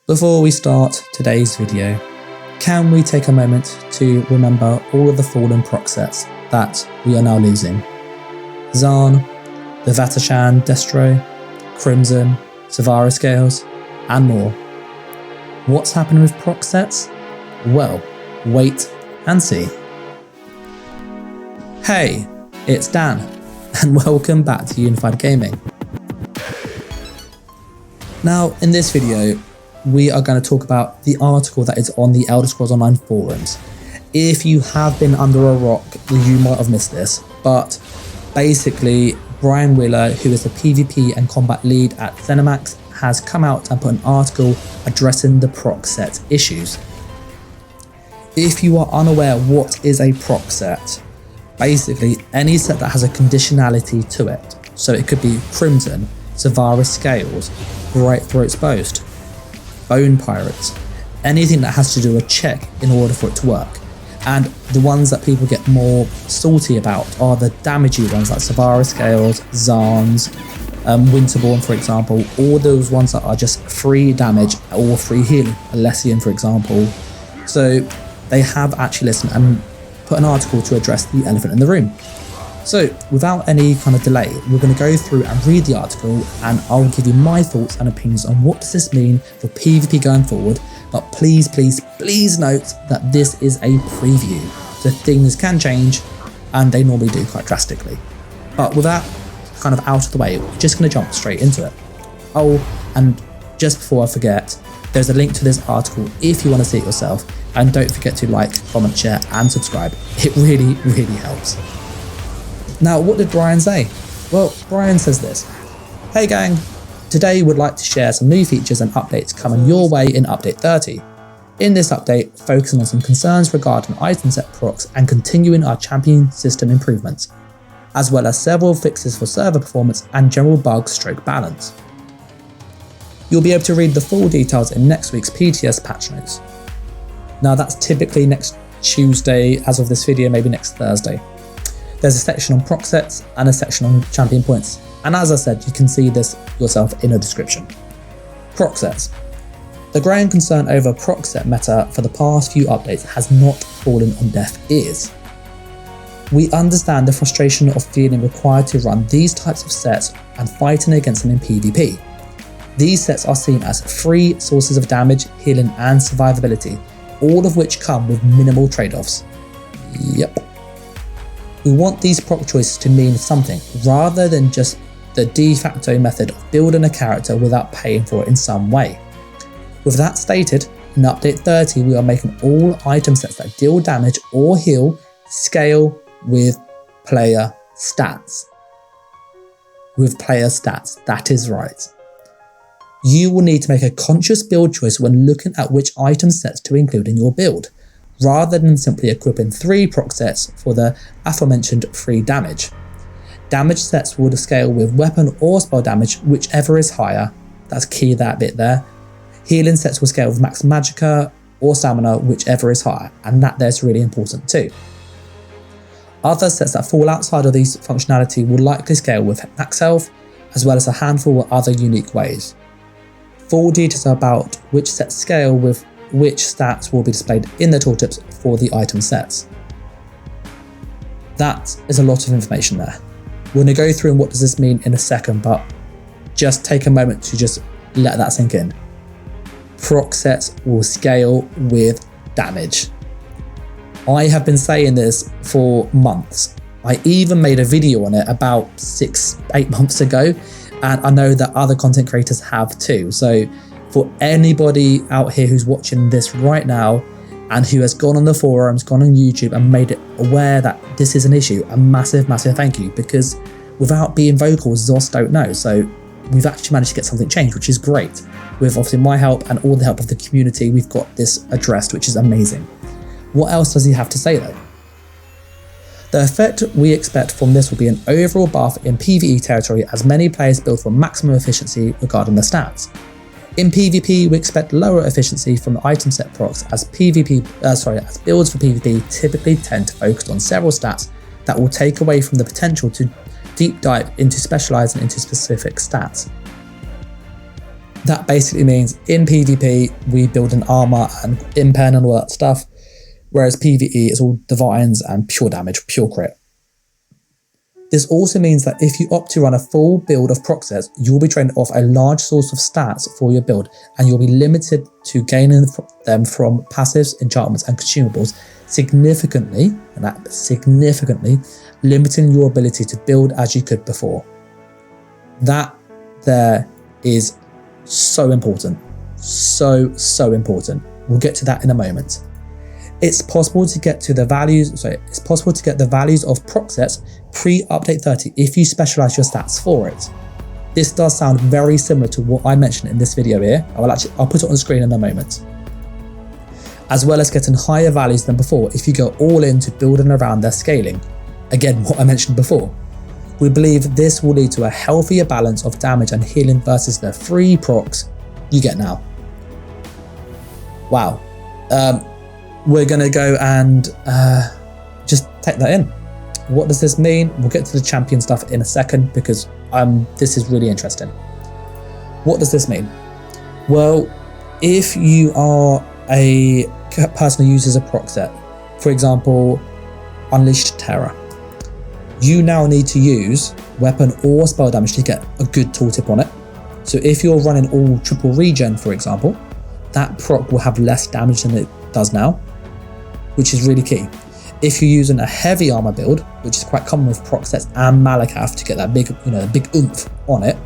Before we start today's video, can we take a moment to remember all of the fallen proc sets that we are now losing? Zarn, the Vatashan Destro, Crimson, Savara Scales, and more. What's happening with proc sets? Well, wait and see. Hey, it's Dan, and welcome back to Unified Gaming. Now, in this video, we are going to talk about the article that is on the Elder Scrolls Online forums. If you have been under a rock, you might have missed this, but basically, Brian Wheeler, who is the PvP and combat lead at ZeniMax, has come out and put an article addressing the proc set issues. If you are unaware what is a proc set, basically any set that has a conditionality to it. So it could be Crimson, Savara Scales, Great Throat's Boast, Bone Pirates, anything that has to do a check in order for it to work. And the ones that people get more salty about are the damagey ones like Savara Scales, Zarns, Winterborn, for example, all those ones that are just free damage or free healing, Alessian, for example. So they have actually listened and put an article to address the elephant in the room. So without any kind of delay, we're going to go through and read the article, and I'll give you my thoughts and opinions on what does this mean for PvP going forward. But please, please, please note that this is a preview, so things can change, and they normally do quite drastically. But with that kind of out of the way, we're just going to jump straight into it. Oh, and just before I forget, there's a link to this article if you want to see it yourself, and don't forget to like, comment, share, and subscribe. It really, really helps. Now, what did Brian say? Well, Brian says this. Hey gang, today we'd like to share some new features and updates coming your way in Update 30. In this update, focusing on some concerns regarding item set procs and continuing our champion system improvements, as well as several fixes for server performance and general bug/balance. You'll be able to read the full details in next week's PTS patch notes. Now that's typically next Tuesday, as of this video, maybe next Thursday. There's a section on proc sets and a section on champion points, and as I said, you can see this yourself in the description. Proc sets. The growing concern over proc set meta for the past few updates has not fallen on deaf ears. We understand the frustration of feeling required to run these types of sets and fighting against them in PvP. These sets are seen as free sources of damage, healing, and survivability, all of which come with minimal trade-offs. Yep. We want these proc choices to mean something, rather than just the de facto method of building a character without paying for it in some way. With that stated, in Update 30 we are making all item sets that deal damage or heal scale with player stats. With player stats, that is right. You will need to make a conscious build choice when looking at which item sets to include in your build, rather than simply equipping 3 proc sets for the aforementioned free damage. Damage sets will scale with weapon or spell damage, whichever is higher. That's key, that bit there. Healing sets will scale with max magicka or stamina, whichever is higher, and that there's really important too. Other sets that fall outside of these functionality will likely scale with max health, as well as a handful of other unique ways. Full details about which sets scale with which stats will be displayed in the tooltips for the item sets. That is a lot of information there. We're going to go through and what does this mean in a second, but just take a moment to just let that sink in. Proc sets will scale with damage. I have been saying this for months. I even made a video on it about 6-8 months ago, and I know that other content creators have too. So for anybody out here who's watching this right now and who has gone on the forums, gone on YouTube and made it aware that this is an issue, a massive, massive thank you, because without being vocal, ZOS don't know. So we've actually managed to get something changed, which is great. With obviously my help and all the help of the community, we've got this addressed, which is amazing. What else does he have to say though? The effect we expect from this will be an overall buff in PvE territory as many players build for maximum efficiency regarding their stats. In PvP, we expect lower efficiency from the item set procs as builds for PvP typically tend to focus on several stats that will take away from the potential to deep dive into specializing into specific stats. That basically means in PvP, we build an armor and impen and all that stuff, whereas PvE is all divines and pure damage, pure crit. This also means that if you opt to run a full build of proc sets, you'll be trained off a large source of stats for your build, and you'll be limited to gaining them from passives, enchantments, and consumables, significantly, and that significantly, limiting your ability to build as you could before. That there is so important. So important. We'll get to that in a moment. It's possible to get the values of proc sets pre-update 30 if you specialize your stats for it. This does sound very similar to what I mentioned in this video here. I'll put it on the screen in a moment. As well as getting higher values than before if you go all in to building around their scaling. Again, what I mentioned before. We believe this will lead to a healthier balance of damage and healing versus the free procs you get now. Wow. We're going to go and just take that in. What does this mean? We'll get to the champion stuff in a second because this is really interesting. What does this mean? Well, if you are a person who uses a proc set, for example, Unleashed Terror, you now need to use weapon or spell damage to get a good tooltip on it. So if you're running all triple regen, for example, that proc will have less damage than it does now, which is really key. If you're using a heavy armor build, which is quite common with proc sets and Malakath to get that big, big oomph on it,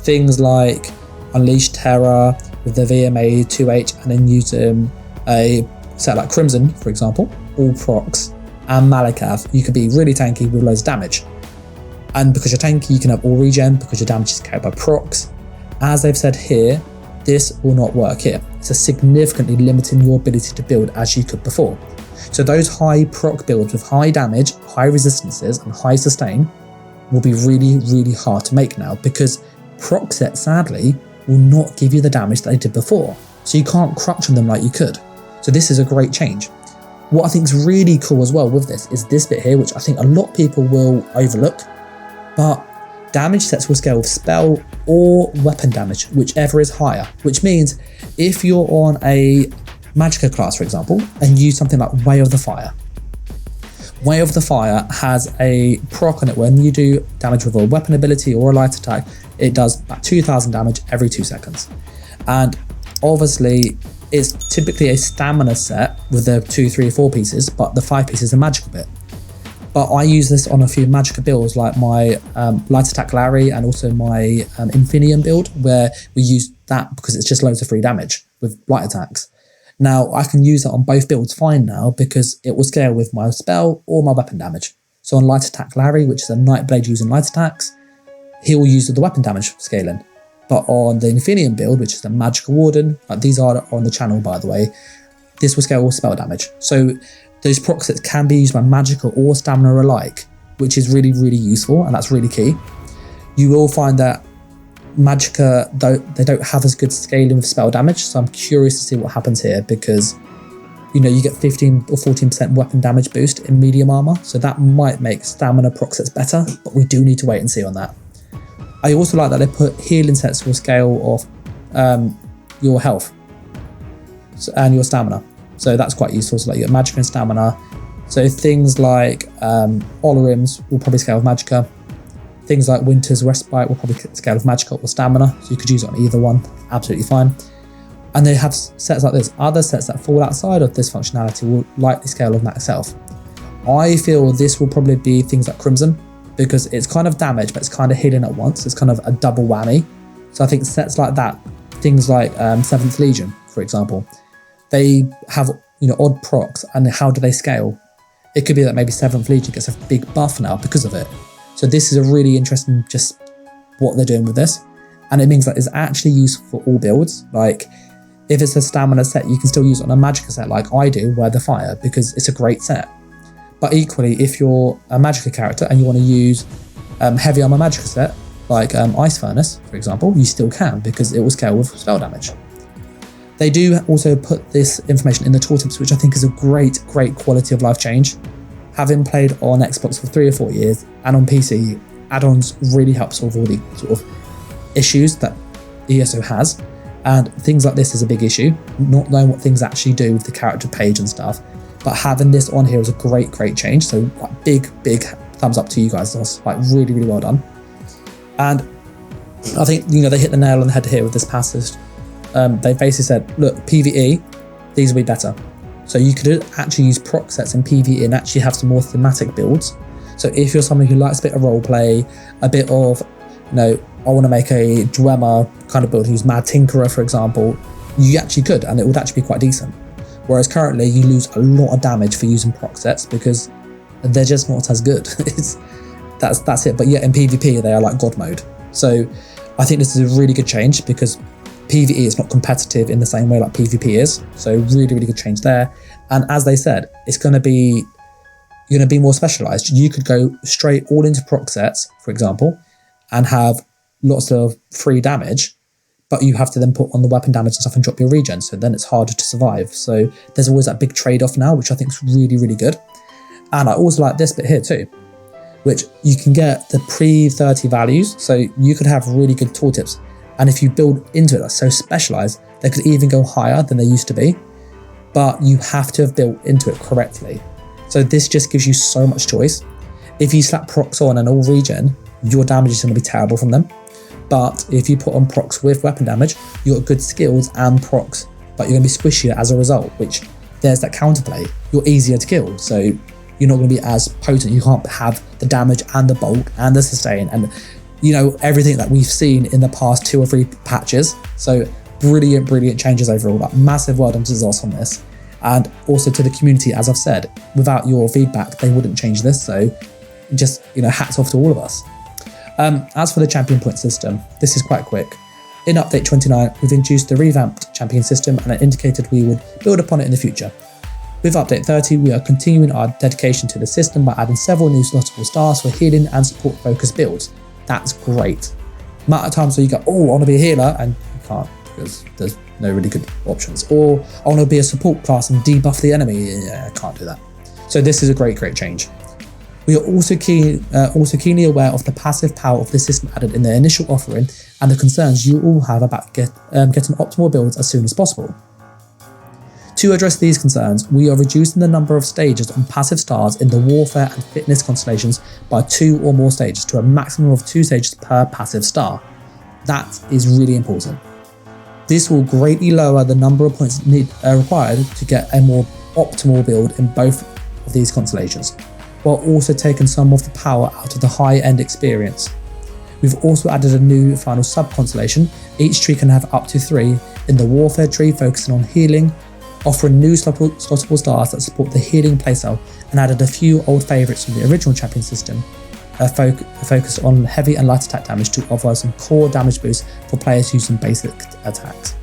things like Unleashed Terror with the VMA 2H, and then using a set like Crimson, for example, all procs, and Malakath, you can be really tanky with loads of damage. And because you're tanky, you can have all regen because your damage is carried by procs. As they've said here, this will not work here. It's significantly limiting your ability to build as you could before. So those high proc builds with high damage, high resistances, and high sustain will be really, really hard to make now because proc sets, sadly, will not give you the damage that they did before. So you can't crutch on them like you could. So this is a great change. What I think is really cool as well with this is this bit here, which I think a lot of people will overlook, but damage sets will scale with spell or weapon damage, whichever is higher, which means if you're on a Magicka class, for example, and use something like Way of the Fire. Way of the Fire has a proc on it when you do damage with a weapon ability or a light attack, it does about 2,000 damage every 2 seconds. And obviously, it's typically a stamina set with the 2, 3, 4 pieces, but the 5 pieces is a magical bit. But I use this on a few Magicka builds like my light attack Larry and also my Infinium build, where we use that because it's just loads of free damage with light attacks. Now I can use that on both builds fine now because it will scale with my spell or my weapon damage. So on light attack Larry, which is a Nightblade using light attacks, he will use the weapon damage scaling. But on the Infinium build, which is the Magicka Warden, these are on the channel by the way, this will scale with spell damage. So those proc sets can be used by Magicka or Stamina alike, which is really, really useful, and that's really key. You will find that Magicka, they don't have as good scaling with spell damage, so I'm curious to see what happens here because, you get 15 or 14% weapon damage boost in medium armor, so that might make Stamina proc sets better, but we do need to wait and see on that. I also like that they put healing sets will scale of your health and your stamina. So that's quite useful. So like you get Magicka and Stamina. So things like Olorims will probably scale with Magicka. Things like Winter's Respite will probably scale with Magicka or Stamina. So you could use it on either one. Absolutely fine. And they have sets like this. Other sets that fall outside of this functionality will likely scale with Max Health. I feel this will probably be things like Crimson, because it's kind of damage, but it's kind of healing at once. It's kind of a double whammy. So I think sets like that, things like 7th Legion, for example, they have odd procs, and how do they scale? It could be that maybe 7th Legion gets a big buff now because of it. So this is a really interesting just what they're doing with this. And it means that it's actually useful for all builds. Like if it's a stamina set, you can still use it on a Magicka set like I do, Wear the Fire, because it's a great set. But equally, if you're a Magicka character and you want to use heavy armor Magicka set, like Ice Furnace, for example, you still can because it will scale with spell damage. They do also put this information in the tooltips, which I think is a great quality of life change. Having played on Xbox for 3 or 4 years and on PC, add-ons really help solve all the sort of issues that ESO has. And things like this is a big issue, not knowing what things actually do with the character page and stuff. But having this on here is a great change. So like, big thumbs up to you guys. That's like really well done. And I think, you know, they hit the nail on the head here with this passage. They basically said, look, PvE, these will be better. So you could actually use proc sets in PvE and actually have some more thematic builds. So if you're somebody who likes a bit of roleplay, a bit of, you know, I want to make a Dwemer kind of build who's Mad Tinkerer, for example, you actually could, and it would actually be quite decent. Whereas currently you lose a lot of damage for using proc sets because they're just not as good. That's it. But yet in PvP, they are like God mode. So I think this is a really good change because PvE is not competitive in the same way like PvP is. So really good change there. And as they said, it's going to be, you're going to be more specialized. You could go straight all into proc sets, for example, and have lots of free damage, but you have to then put on the weapon damage and stuff and drop your regen. So then it's harder to survive. So there's always that big trade-off now, which I think is really good. And I also like this bit here too, which you can get the pre-30 values. So you could have really good tooltips. And if you build into it, that's so specialized, they could even go higher than they used to be, but you have to have built into it correctly. So this just gives you so much choice. If you slap procs on and all regen, your damage is going to be terrible from them. But if you put on procs with weapon damage, you've got good skills and procs, but you're going to be squishier as a result, which there's that counterplay. You're easier to kill, so you're not going to be as potent. You can't have the damage and the bulk and the sustain and, you know, everything that we've seen in the past 2 or 3 patches. So brilliant changes overall. Like, massive well done to Zos on this. And also to the community, as I've said, without your feedback, they wouldn't change this. So just, you know, hats off to all of us. As for the champion point system, this is quite quick. In update 29, we've introduced the revamped champion system and it indicated we would build upon it in the future. With update 30, we are continuing our dedication to the system by adding several new slottable stars for healing and support focused builds. That's great. Amount of times where you go, oh, I want to be a healer, and you can't because there's no really good options. Or I want to be a support class and debuff the enemy. Yeah, I can't do that. So this is a great change. We are also keenly aware of the passive power of the system added in the initial offering and the concerns you all have about getting optimal builds as soon as possible. To address these concerns, we are reducing the number of stages on passive stars in the warfare and fitness constellations by 2 or more stages to a maximum of 2 stages per passive star. That is really important. This will greatly lower the number of points required to get a more optimal build in both of these constellations, while also taking some of the power out of the high-end experience. We've also added a new final sub-constellation. Each tree can have up to 3 in the warfare tree, focusing on healing, offering new slottable stars that support the healing playstyle, and added a few old favourites from the original champion system, focused on heavy and light attack damage to offer some core damage boosts for players using basic attacks.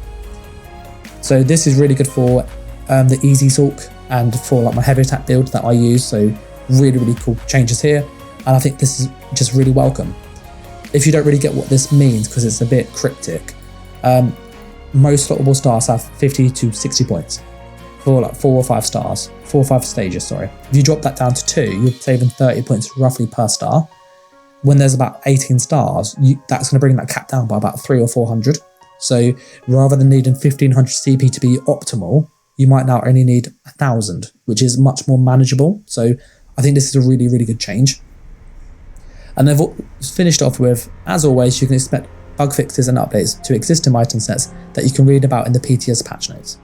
So this is really good for the easy Sork and for like my heavy attack build that I use. So really cool changes here, and I think this is just really welcome. If you don't really get what this means because it's a bit cryptic, most slottable stars have 50 to 60 points for like 4 or 5 stars, 4 or 5 stages, sorry. If you drop that down to 2, you're saving 30 points roughly per star. When there's about 18 stars, that's going to bring that cap down by about 300 or 400. So rather than needing 1500 CP to be optimal, you might now only need 1000, which is much more manageable. So I think this is a really good change. And they've finished off with, as always, you can expect bug fixes and updates to existing item sets that you can read about in the PTS patch notes,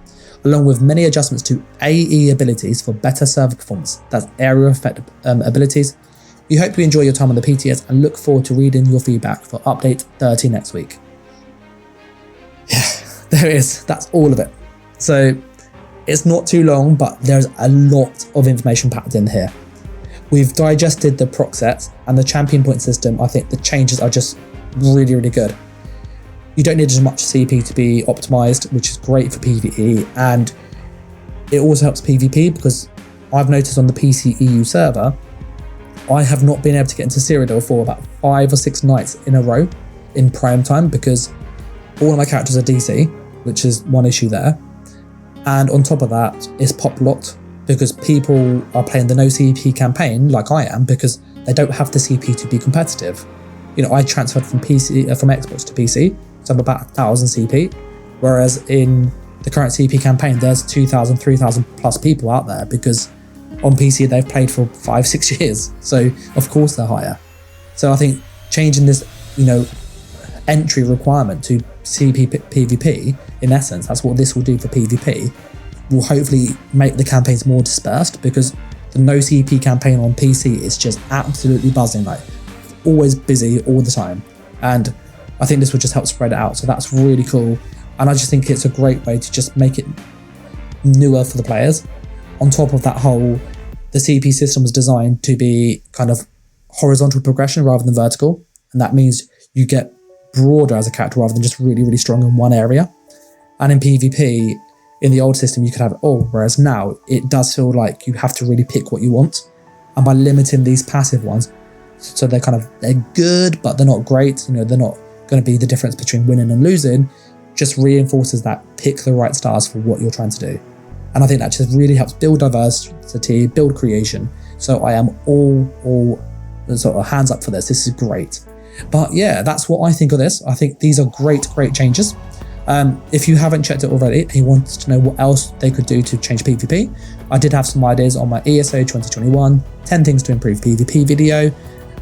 along with many adjustments to AE abilities for better server performance, that's area effect abilities. We hope you enjoy your time on the PTS and look forward to reading your feedback for update 30 next week. Yeah, there it is, that's all of it. So it's not too long, but there's a lot of information packed in here. We've digested the proc sets and the champion point system. I think the changes are just really good. You don't need as much CP to be optimized, which is great for PvE, and it also helps PvP because I've noticed on the PC EU server, I have not been able to get into Cyrodiil for about 5 or 6 nights in a row in prime time because all of my characters are DC, which is one issue there. And on top of that, it's pop locked because people are playing the no CP campaign like I am because they don't have the CP to be competitive. You know, I transferred from Xbox to PC, so I'm about 1000 CP, Whereas in the current CP campaign, there's 2,000, 3,000 plus people out there because on PC they've played for 5-6 years. So of course they're higher. So I think changing this, entry requirement to CP PvP, in essence, that's what this will do for PvP, will hopefully make the campaigns more dispersed, because the no CP campaign on PC is just absolutely buzzing, like always busy all the time. And I think this will just help spread it out. So that's really cool. And I just think it's a great way to just make it newer for the players. On top of that the CP system was designed to be kind of horizontal progression rather than vertical. And that means you get broader as a character rather than just really, really strong in one area. And in PvP, in the old system, you could have it all, whereas now it does feel like you have to really pick what you want. And by limiting these passive ones, so they're good, but they're not great, they're not going to be the difference between winning and losing, just reinforces that pick the right stars for what you're trying to do. And I think that just really helps build diversity, build creation. So I am all sort of hands up for this. This is great. But yeah, that's what I think of this. I think these are great changes. If you haven't checked it already and you want to know what else they could do to change PvP, I did have some ideas on my ESO 2021 10 things to improve PvP video.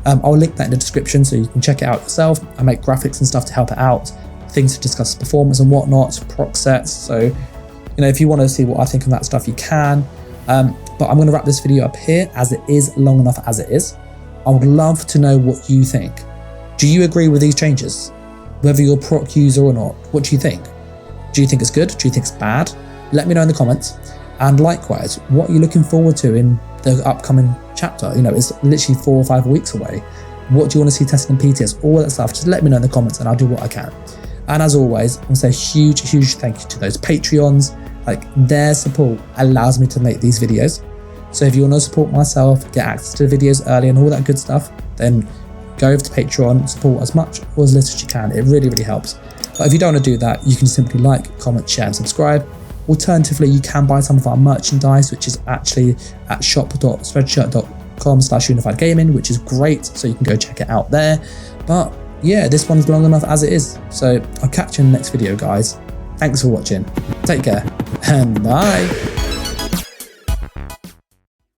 I'll link that in the description so you can check it out yourself. I make graphics and stuff to help it out, things to discuss performance and whatnot, proc sets. So, if you want to see what I think of that stuff, you can. But I'm going to wrap this video up here as it is long enough as it is. I would love to know what you think. Do you agree with these changes? Whether you're a proc user or not, what do you think? Do you think it's good? Do you think it's bad? Let me know in the comments. And likewise, what are you looking forward to in the upcoming chapter? It's literally 4 or 5 weeks away. What do you want to see tested in PTS? All that stuff, just let me know in the comments and I'll do what I can. And as always, I want to say a huge thank you to those Patreons. Their support allows me to make these videos. So if you want to support myself, get access to the videos early and all that good stuff, then go over to Patreon, support as much or as little as you can. It really, really helps. But if you don't want to do that, you can simply like, comment, share and subscribe. Alternatively, you can buy some of our merchandise, which is actually at shop.spreadshirt.com/unifiedgaming, which is great. So you can go check it out there. But yeah, this one's long enough as it is. So I'll catch you in the next video, guys. Thanks for watching. Take care and bye.